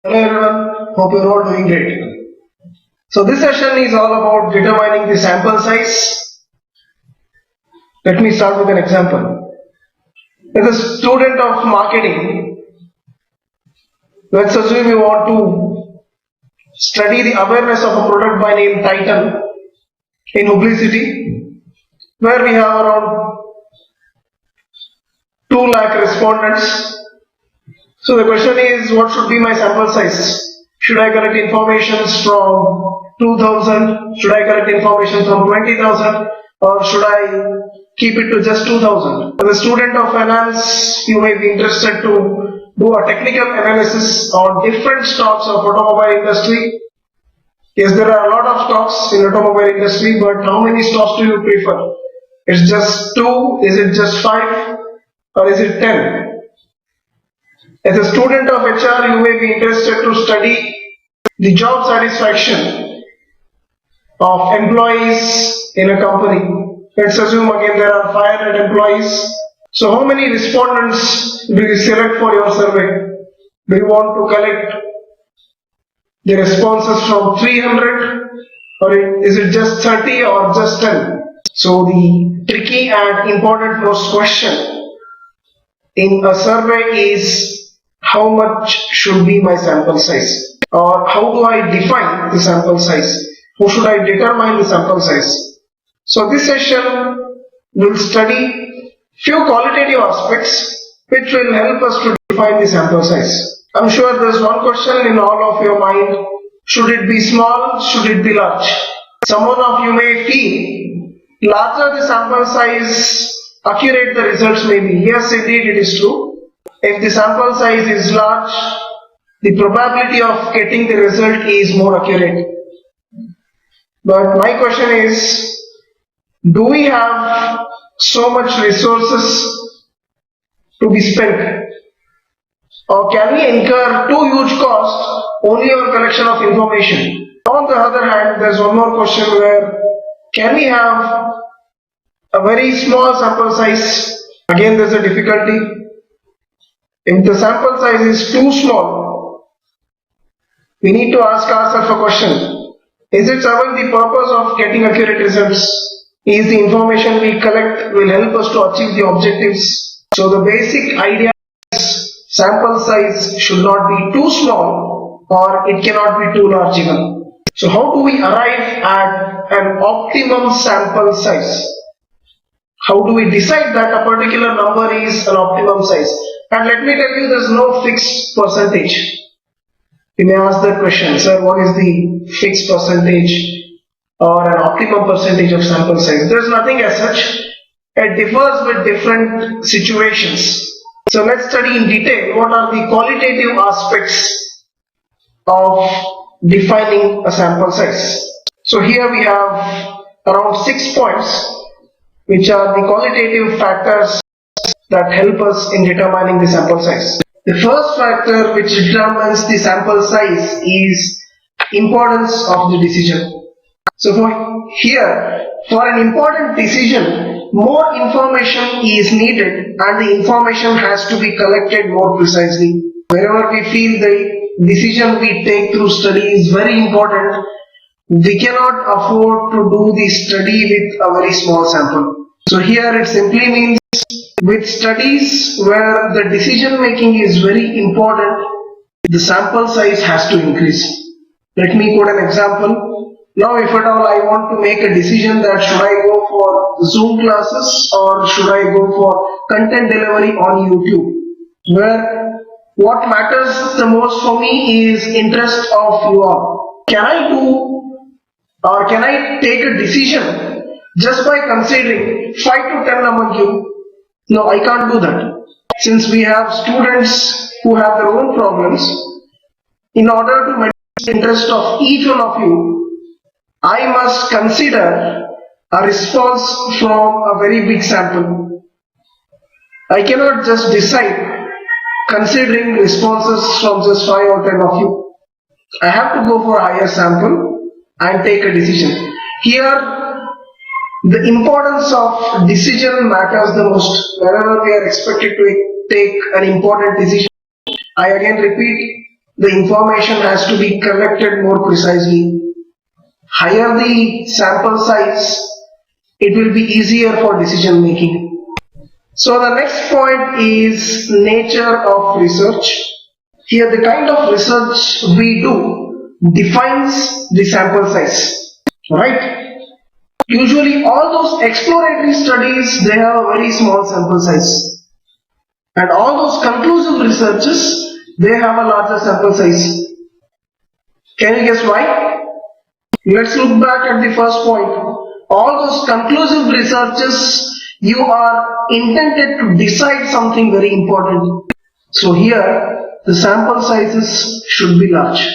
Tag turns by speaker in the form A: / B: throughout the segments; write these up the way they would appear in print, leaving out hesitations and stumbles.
A: Hello everyone, hope you're all doing great. So this session is all about determining the sample size. Let me start with an example. As a student of marketing, let's assume you want to study the awareness of a product by name Titan in Publicity, where we have around 2 lakh respondents. So the question is, what should be my sample size? Should I collect information from 2000? Should I collect information from 20,000? Or should I keep it to just 2000? As a student of finance, you may be interested to do a technical analysis on different stocks of automobile industry. Yes, there are a lot of stocks in automobile industry, but how many stocks do you prefer? It's just 2, is it just 5, or is it 10? As a student of HR, you may be interested to study the job satisfaction of employees in a company. Let's assume again there are 500 employees. So how many respondents do you select for your survey? Do you want to collect the responses from 300, or is it just 30 or just 10? So the tricky and important first question in a survey is, how much should be my sample size? Or how do I define the sample size? How should I determine the sample size? So this session will study few qualitative aspects which will help us to define the sample size. I'm sure there's one question in all of your mind: should it be small? Should it be large? Some of you may feel larger the sample size, accurate the results may be. Yes, indeed it is true. If the sample size is large, the probability of getting the result is more accurate. But my question is, do we have so much resources to be spent? Or can we incur too huge costs only on collection of information? On the other hand, there's one more question where, can we have a very small sample size? Again, there's a difficulty. If the sample size is too small, we need to ask ourselves a question: is it serving the purpose of getting accurate results? Is the information we collect will help us to achieve the objectives? So the basic idea is, sample size should not be too small, or it cannot be too large even. So how do we arrive at an optimum sample size? How do we decide that a particular number is an optimum size? And let me tell you, there's no fixed percentage. You may ask that question: sir, what is the fixed percentage or an optimum percentage of sample size? There's nothing as such. It differs with different situations. So let's study in detail what are the qualitative aspects of defining a sample size. So here we have around 6 points, which are the qualitative factors that help us in determining the sample size. The first factor which determines the sample size is importance of the decision. So for an important decision, more information is needed and the information has to be collected more precisely. Wherever we feel the decision we take through study is very important, we cannot afford to do the study with a very small sample. So here it simply means, with studies where the decision making is very important, the sample size has to increase. Let me quote an example. Now if at all I want to make a decision that should I go for Zoom classes or should I go for content delivery on YouTube, where what matters the most for me is interest of you all. Can I do, or can I take a decision just by considering 5 to 10 among you? No, I can't do that. Since we have students who have their own problems, in order to maintain the interest of each one of you, I must consider a response from a very big sample. I cannot just decide considering responses from just 5 or 10 of you. I have to go for a higher sample and take a decision. Here, the importance of decision matters the most. Whenever we are expected to take an important decision, I again repeat, the information has to be collected more precisely. Higher the sample size, it will be easier for decision making. So the next point is nature of research. Here the kind of research we do defines the sample size, right? Usually all those exploratory studies, they have a very small sample size. And all those conclusive researches, they have a larger sample size. Can you guess why? Let's look back at the first point. All those conclusive researches, you are intended to decide something very important. So here, the sample sizes should be large.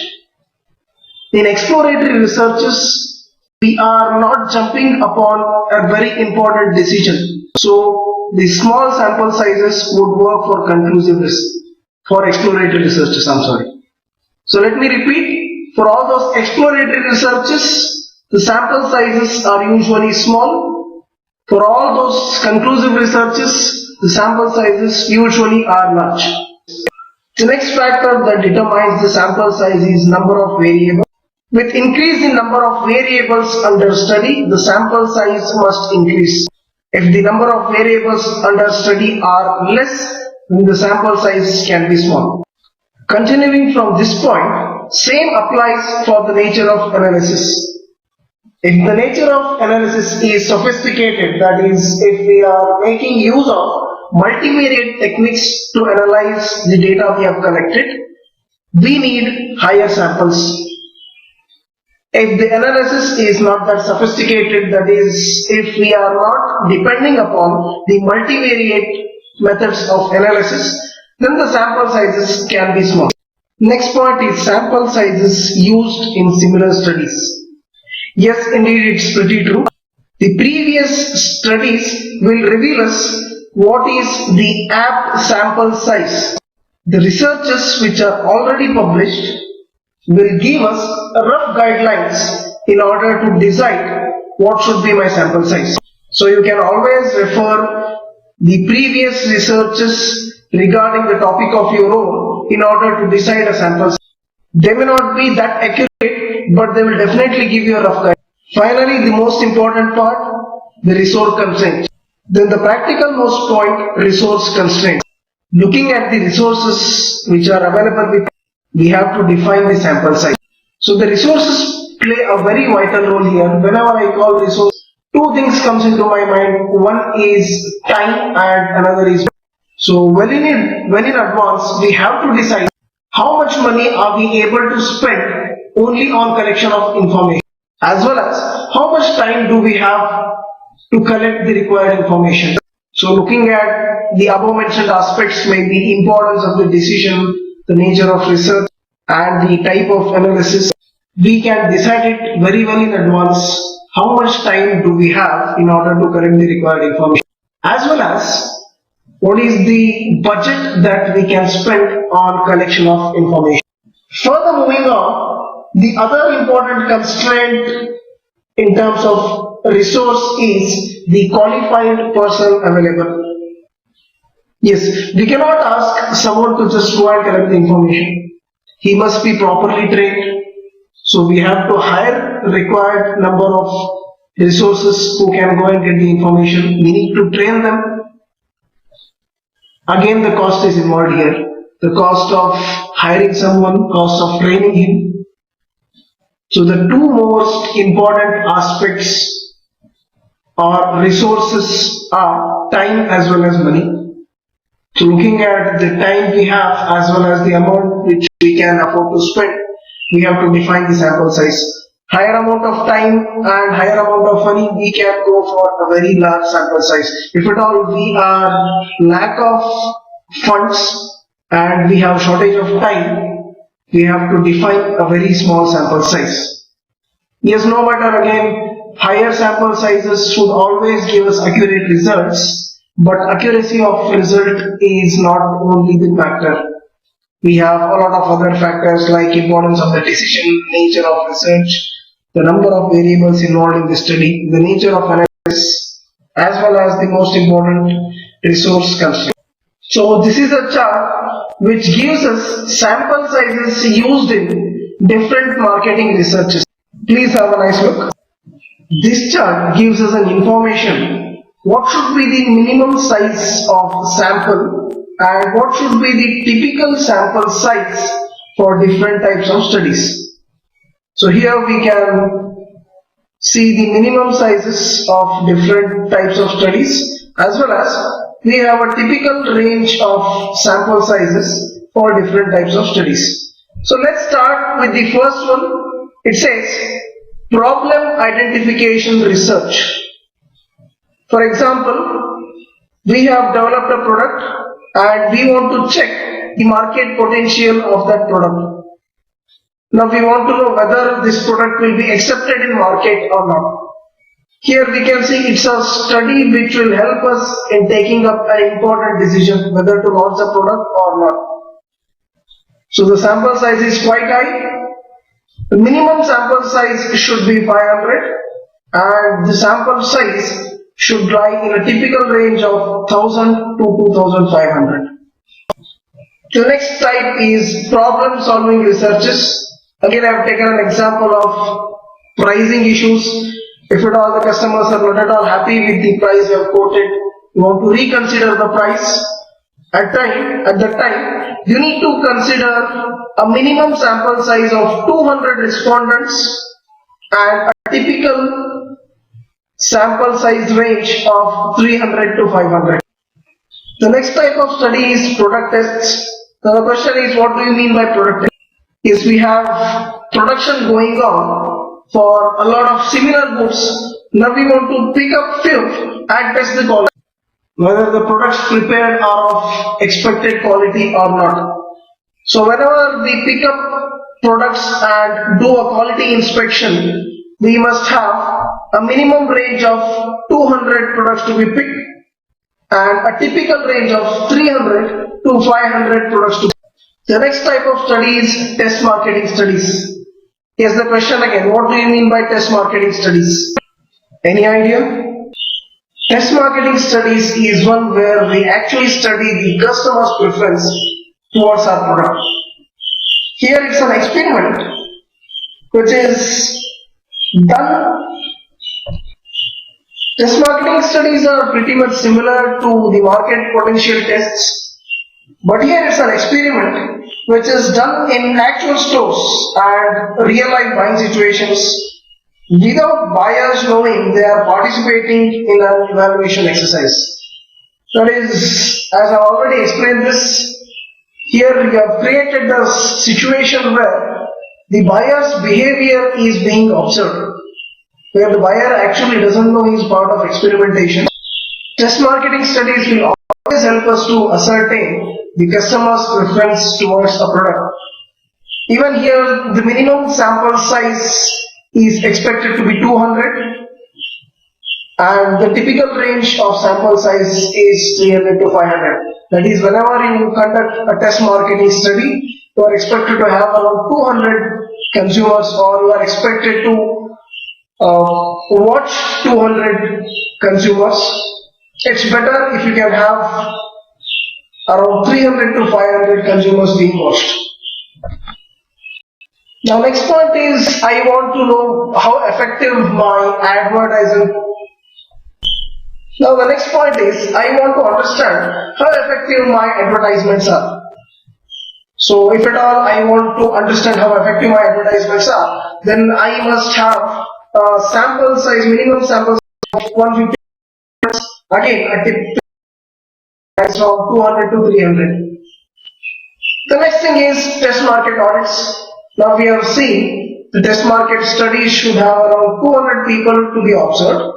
A: In exploratory researches, we are not jumping upon a very important decision. So the small sample sizes would work for conclusive research, for exploratory researches, So let me repeat, for all those exploratory researches, the sample sizes are usually small. For all those conclusive researches, the sample sizes usually are large. The next factor that determines the sample size is number of variables. With increase in number of variables under study, the sample size must increase. If the number of variables under study are less, then the sample size can be small. Continuing from this point, same applies for the nature of analysis. If the nature of analysis is sophisticated, that is, if we are making use of multivariate techniques to analyze the data we have collected, we need higher samples. If the analysis is not that sophisticated, that is, if we are not depending upon the multivariate methods of analysis, then the sample sizes can be small. Next point is sample sizes used in similar studies. Yes, indeed, it's pretty true. The previous studies will reveal us what is the apt sample size. The researches which are already published will give us rough guidelines in order to decide what should be my sample size. So you can always refer the previous researches regarding the topic of your own in order to decide a sample size. They may not be that accurate, but they will definitely give you a rough guide. Finally, the most important part, the resource constraint. Then the practical most point, resource constraint. Looking at the resources which are available with, we have to define the sample size. So the resources play a very vital role here. Whenever I call resource, two things comes into my mind. One is time and another is. So well in advance, we have to decide how much money are we able to spend only on collection of information, as well as how much time do we have to collect the required information. So looking at the above mentioned aspects, like the importance of the decision, the nature of research and the type of analysis, we can decide it very well in advance how much time do we have in order to collect the required information, as well as what is the budget that we can spend on collection of information. Further moving on, the other important constraint in terms of resource is the qualified person available. Yes, we cannot ask someone to just go and collect the information. He must be properly trained. So we have to hire required number of resources who can go and get the information. We need to train them. Again, the cost is involved here. The cost of hiring someone, cost of training him. So the two most important aspects or resources are time as well as money. So looking at the time we have as well as the amount which we can afford to spend, we have to define the sample size. Higher amount of time and higher amount of money, we can go for a very large sample size. If at all we are lack of funds and we have shortage of time, we have to define a very small sample size. Yes, no matter again, higher sample sizes should always give us accurate results, but accuracy of result is not only the factor. We have a lot of other factors like importance of the decision, nature of research, the number of variables involved in the study, the nature of analysis, as well as the most important resource constraint. So this is a chart which gives us sample sizes used in different marketing researches. Please have a nice look. This chart gives us an information what should be the minimum size of sample and what should be the typical sample size for different types of studies. So here we can see the minimum sizes of different types of studies, as well as we have a typical range of sample sizes for different types of studies. So let's start with the first one. It says problem identification research. For example, we have developed a product and we want to check the market potential of that product. Now we want to know whether this product will be accepted in market or not. Here we can see it's a study which will help us in taking up an important decision whether to launch a product or not. So the sample size is quite high. The minimum sample size should be 500 and the sample size should lie in a typical range of 1000 to 2500. The next type is problem solving researches. Again, I have taken an example of pricing issues. If at all the customers are not at all happy with the price you have quoted, you want to reconsider the price. At that time, you need to consider a minimum sample size of 200 respondents and a typical sample size range of 300 to 500. The next type of study is product tests. Now the question is, what do you mean by product tests? Is we have production going on for a lot of similar goods. Now we want to pick up few and test the quality, whether the products prepared are of expected quality or not. So whenever we pick up products and do a quality inspection, we must have a minimum range of 200 products to be picked and a typical range of 300 to 500 products to be picked. The next type of study is test marketing studies. Here's the question again, what do you mean by test marketing studies? Any idea? Test marketing studies is one where we actually study the customer's preference towards our product. Here it's an experiment which is done. Test marketing studies are pretty much similar to the market potential tests, but here it's an experiment which is done in actual stores and real life buying situations without buyers knowing they are participating in an evaluation exercise. That is, as I already explained this, here we have created a situation where the buyer's behavior is being observed, where the buyer actually doesn't know he is part of experimentation. Test marketing studies will always help us to ascertain the customer's preference towards a product. Even here, the minimum sample size is expected to be 200 and the typical range of sample size is 300 to 500. That is, whenever you conduct a test marketing study, you are expected to have around 200 consumers, or you are expected to watch 200 consumers. It's better if you can have around 300 to 500 consumers being watched. Now next point is, I want to know how effective my advertising. Now the next point is, I want to understand how effective my advertisements are. So if at all I want to understand how effective my advertisements are, then I must have a sample size, minimum sample size of 150. Again, a tip from 200 to 300. The next thing is test market audits. Now we have seen the test market studies should have around 200 people to be observed.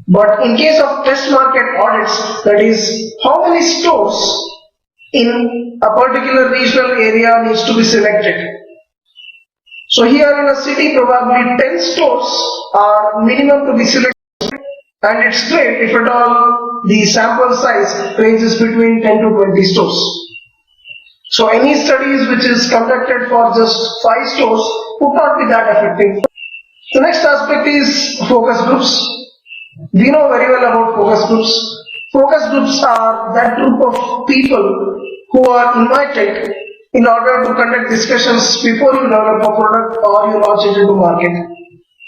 A: But in case of test market audits, that is, how many stores in a particular regional area needs to be selected. So here in a city, probably 10 stores are minimum to be selected, and it's great if at all the sample size ranges between 10 to 20 stores. So any studies which is conducted for just 5 stores would not be that effective. The next aspect is focus groups. We know very well about focus groups. Focus groups are that group of people who are invited in order to conduct discussions before you develop a product or you launch it into market.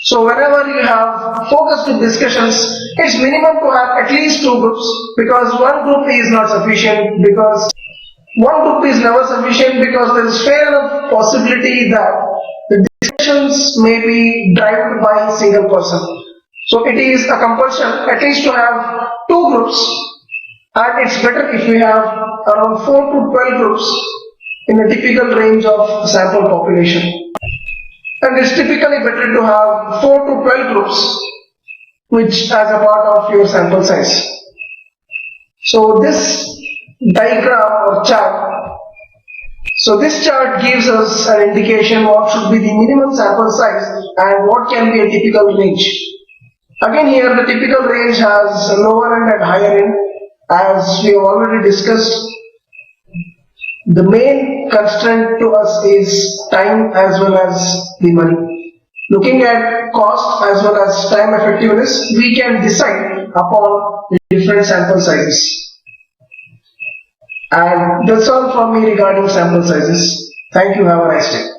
A: So whenever you have focused group discussions, it's minimum to have at least 2 groups, because one group is not sufficient, because one group is never sufficient, because there is fair enough possibility that the discussions may be driven by a single person. So it is a compulsion at least to have 2 groups, and it's better if we have around 4 to 12 groups in a typical range of sample population. And it's typically better to have 4 to 12 groups which as a part of your sample size. So this diagram or chart, so this chart gives us an indication what should be the minimum sample size and what can be a typical range. Again here the typical range has a lower end and higher end, as we have already discussed. The main constraint to us is time as well as the money. Looking at cost as well as time effectiveness, we can decide upon different sample sizes. And that's all from me regarding sample sizes. Thank you. Have a nice day.